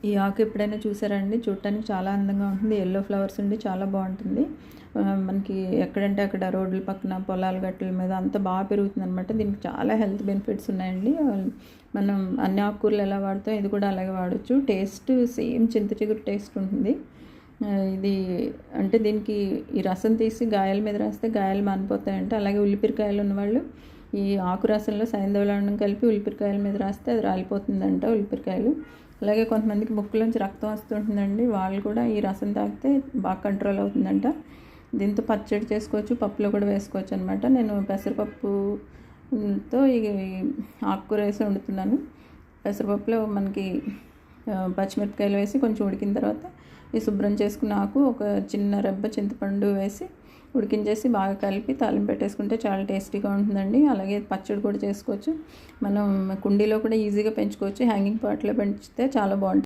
ఈ ఆకు ఎప్పుడైనా చూసారా అండి? చూడటానికి చాలా అందంగా ఉంటుంది. యెల్లో ఫ్లవర్స్ ఉండి చాలా బాగుంటుంది. మనకి ఎక్కడంటే అక్కడ రోడ్ల పక్కన, పొలాల గట్టుల మీద అంతా బాగా పెరుగుతుందనమాట. దీనికి చాలా హెల్త్ బెనిఫిట్స్ ఉన్నాయండి. మనం అన్ని ఆకుకూరలు ఎలా వాడతాం ఇది కూడా అలాగే వాడచ్చు. టేస్ట్ సేమ్ చింత చిగురు టేస్ట్ ఉంటుంది. ఇది అంటే దీనికి ఈ రసం తీసి గాయాల మీద రాస్తే గాయాలు మానిపోతాయంట. అలాగే ఉల్లిపిరికాయలు ఉన్నవాళ్ళు ఈ ఆకు రసంలో సైంధవ కలిపి ఉల్లిపిరికాయల మీద రాస్తే అది రాలిపోతుందంట ఉల్లిపిరికాయలు. అలాగే కొంతమందికి ముక్కులోంచి రక్తం వస్తుంటుందండి, వాళ్ళు కూడా ఈ రసం తాగితే బాగా కంట్రోల్ అవుతుందంట. దీంతో పచ్చడి చేసుకోవచ్చు, పప్పులో కూడా వేసుకోవచ్చు అనమాట. నేను పెసరపప్పుతో ఈ ఆకుకూర వేసి వండుతున్నాను. పెసరపప్పులో మనకి పచ్చిమిరపకాయలు వేసి కొంచెం ఉడికిన తర్వాత ఈ శుభ్రం చేసుకున్న ఆకు ఒక చిన్న రెబ్బ చింతపండు వేసి ఉడికించేసి బాగా కలిపి తాలింపు పెట్టేసుకుంటే చాలా టేస్టీగా ఉంటుందండి. అలాగే పచ్చడి కూడా చేసుకోవచ్చు. మనం కుండీలో కూడా ఈజీగా పెంచుకోవచ్చు. హ్యాంగింగ్ పాట్లో పెంచితే చాలా బాగుంటుంది.